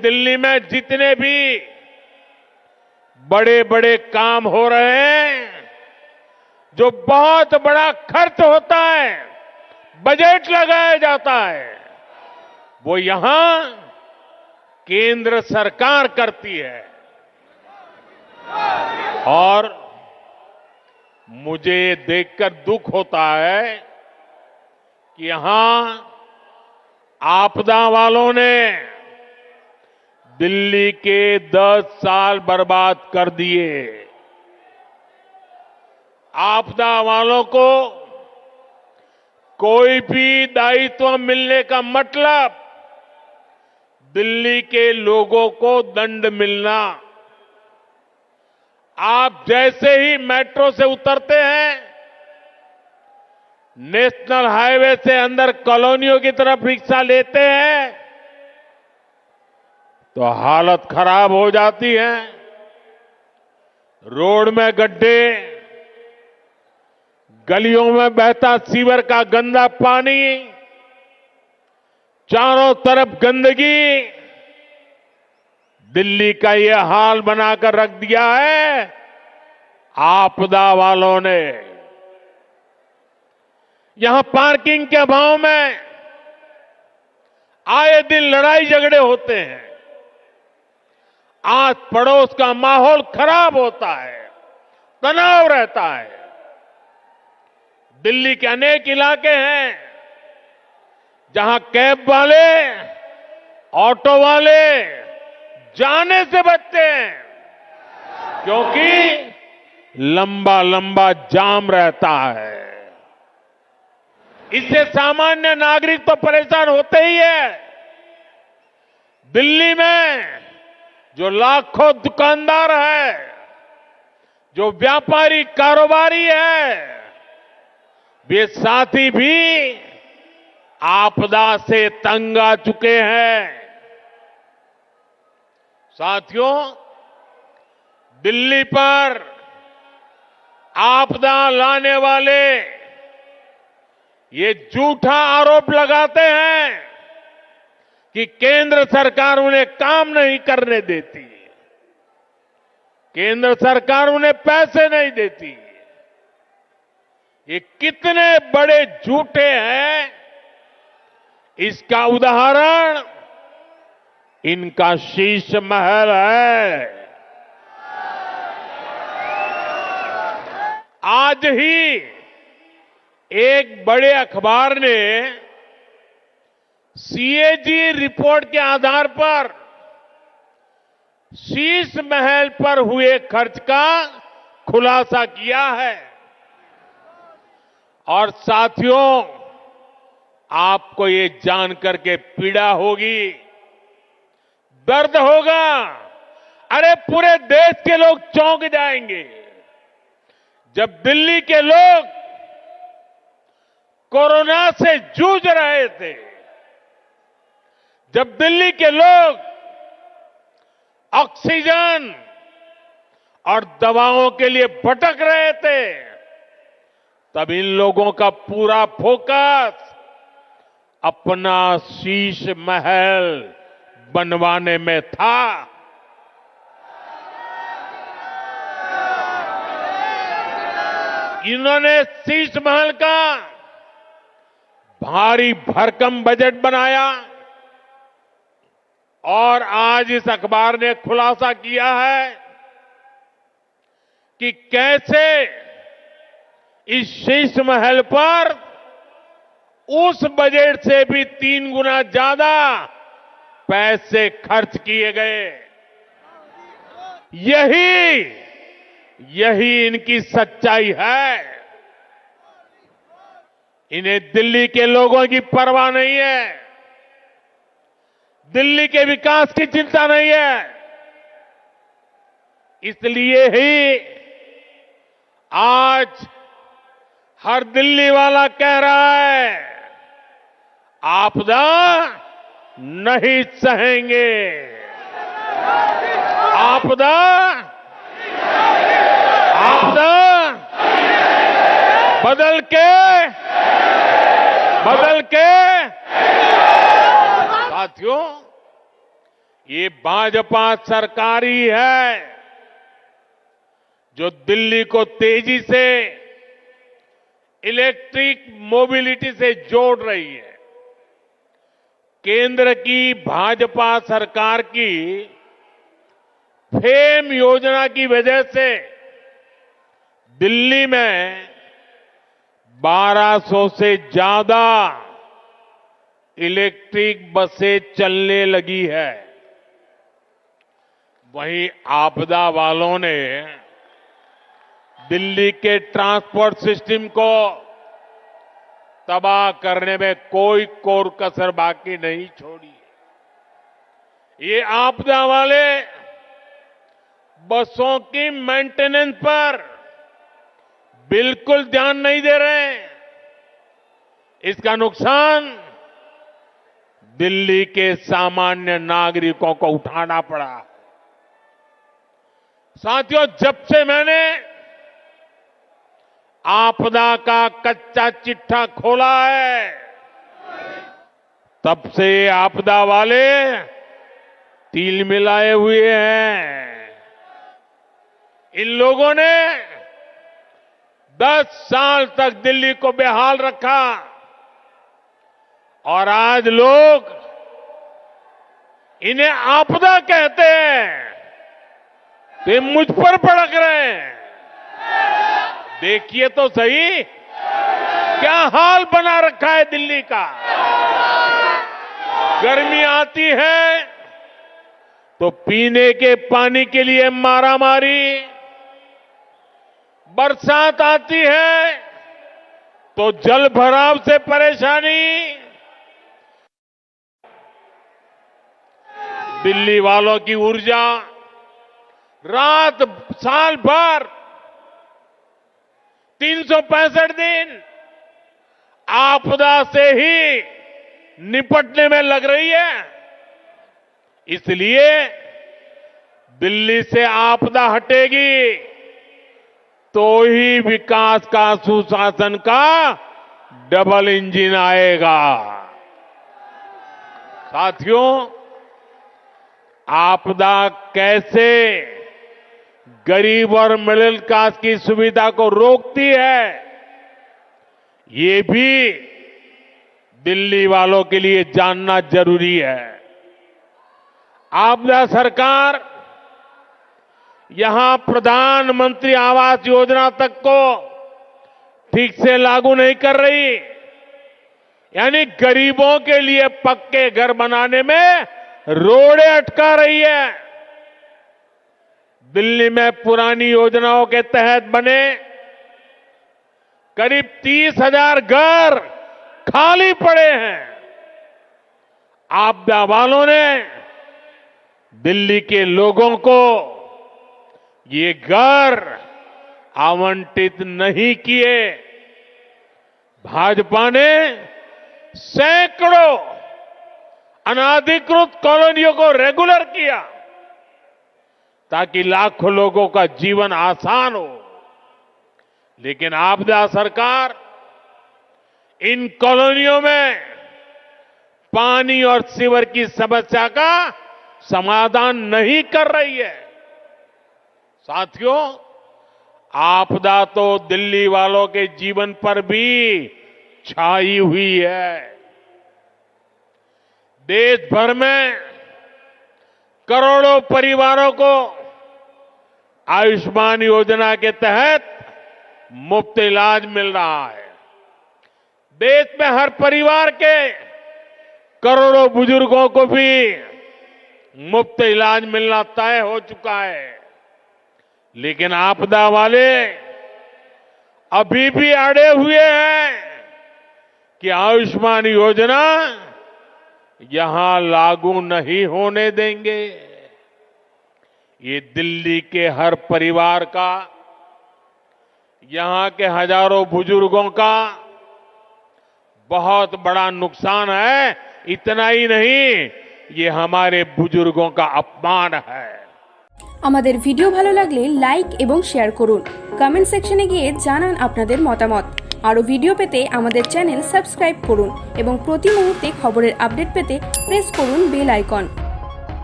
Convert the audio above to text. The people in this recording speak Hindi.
दिल्ली में जितने भी बड़े बड़े काम हो रहे हैं, जो बहुत बड़ा खर्च होता है, बजट लगाया जाता है, वो यहां केंद्र सरकार करती है। और मुझे देखकर दुख होता है कि यहां आपदा वालों ने दिल्ली के 10 साल बर्बाद कर दिए। आपदा वालों को कोई भी दायित्व मिलने का मतलब दिल्ली के लोगों को दंड मिलना। आप जैसे ही मेट्रो से उतरते हैं, नेशनल हाईवे से अंदर कॉलोनियों की तरफ रिक्शा लेते हैं, तो हालत खराब हो जाती है। रोड में गड्ढे, गलियों में बहता सीवर का गंदा पानी, चारों तरफ गंदगी, दिल्ली का ये हाल बनाकर रख दिया है आपदा वालों ने। यहां पार्किंग के अभाव में आए दिन लड़ाई झगड़े होते हैं, आस पड़ोस का माहौल खराब होता है, तनाव रहता है। दिल्ली के अनेक इलाके हैं जहां कैब वाले, ऑटो वाले जाने से बचते हैं, क्योंकि लंबा लंबा जाम रहता है। इससे सामान्य नागरिक तो परेशान होते ही है। दिल्ली में जो लाखों दुकानदार है, जो व्यापारी कारोबारी है, वे साथी भी आपदा से तंग आ चुके हैं। साथियों, दिल्ली पर आपदा लाने वाले ये झूठा आरोप लगाते हैं कि केंद्र सरकार उन्हें काम नहीं करने देती, केंद्र सरकार उन्हें पैसे नहीं देती। ये कितने बड़े झूठे हैं, इसका उदाहरण इनका शीश महल है। आज ही एक बड़े अखबार ने सीएजी रिपोर्ट के आधार पर शीश महल पर हुए खर्च का खुलासा किया है। और साथियों, आपको ये जानकर के पीड़ा होगी, दर्द होगा। अरे पूरे देश के लोग चौंक जाएंगे जब दिल्ली के लोग कोरोना से जूझ रहे थे, जब दिल्ली के लोग ऑक्सीजन और दवाओं के लिए भटक रहे थे, तब इन लोगों का पूरा फोकस अपना शीश महल बनवाने में था। इन्होंने शीश महल का भारी भरकम बजट बनाया और आज इस अखबार ने खुलासा किया है कि कैसे इस शीश महल पर उस बजट से भी 3 गुना ज्यादा पैसे खर्च किए गए। यही इनकी सच्चाई है। इन्हें दिल्ली के लोगों की परवाह नहीं है, दिल्ली के विकास की चिंता नहीं है। इसलिए ही आज हर दिल्ली वाला कह रहा है, आपदा नहीं सहेंगे, आपदा बदल के। साथियों, ये भाजपा सरकार ही है जो दिल्ली को तेजी से इलेक्ट्रिक मोबिलिटी से जोड़ रही है। केंद्र की भाजपा सरकार की फेम योजना की वजह से दिल्ली में 1200 से ज्यादा इलेक्ट्रिक बसें चलने लगी है। वहीं आपदा वालों ने दिल्ली के ट्रांसपोर्ट सिस्टम को तबाह करने में कोई कोर कसर बाकी नहीं छोड़ी। ये आपदा वाले बसों की मेंटेनेंस पर बिल्कुल ध्यान नहीं दे रहे हैं। इसका नुकसान दिल्ली के सामान्य नागरिकों को उठाना पड़ा। साथियों, जब से मैंने आपदा का कच्चा चिट्ठा खोला है, तब से आपदा वाले तिल मिलाए हुए हैं। इन लोगों ने 10 साल तक दिल्ली को बेहाल रखा और आज लोग इन्हें आपदा कहते हैं तो ये मुझ पर भड़क रहे हैं। देखिए तो सही क्या हाल बना रखा है दिल्ली का। गर्मी आती है तो पीने के पानी के लिए मारामारी, बरसात आती है तो जल भराव से परेशानी। दिल्ली वालों की ऊर्जा रात साल भर 365 दिन आपदा से ही निपटने में लग रही है। इसलिए दिल्ली से आपदा हटेगी तो ही विकास का सुशासन का डबल इंजन आएगा। साथियों, आपदा कैसे गरीब और मिडिल क्लास की सुविधा को रोकती है, ये भी दिल्ली वालों के लिए जानना जरूरी है। आपदा सरकार यहां प्रधानमंत्री आवास योजना तक को ठीक से लागू नहीं कर रही, यानी गरीबों के लिए पक्के घर बनाने में रोड़े अटका रही है। दिल्ली में पुरानी योजनाओं के तहत बने करीब 30,000 घर खाली पड़े हैं। आपदा वालों ने दिल्ली के लोगों को ये घर आवंटित नहीं किए। भाजपा ने सैकड़ों अनाधिकृत कॉलोनियों को रेगुलर किया ताकि लाखों लोगों का जीवन आसान हो। लेकिन आपदा सरकार इन कॉलोनियों में पानी और सीवर की समस्या का समाधान नहीं कर रही है। साथियों, आपदा तो दिल्ली वालों के जीवन पर भी छाई हुई है। देश भर में करोड़ों परिवारों को आयुष्मान योजना के तहत मुफ्त इलाज मिल रहा है। देश में हर परिवार के करोड़ों बुजुर्गों को भी मुफ्त इलाज मिलना तय हो चुका है। लेकिन आपदा वाले अभी भी अड़े हुए हैं कि आयुष्मान योजना यहां लागू नहीं होने देंगे। ये दिल्ली के हर परिवार का, यहां के हजारों बुजुर्गों का बहुत बड़ा नुकसान है। इतना ही नहीं, ये हमारे बुजुर्गों का अपमान है। আমাদের ভিডিও ভালো লাগলে লাইক এবং শেয়ার করুন। কমেন্ট সেকশনে গিয়ে জানান আপনাদের মতামত। আরো ভিডিও পেতে আমাদের চ্যানেল সাবস্ক্রাইব করুন এবং প্রতি মুহূর্তে খবরের আপডেট পেতে প্রেস করুন বেল আইকন।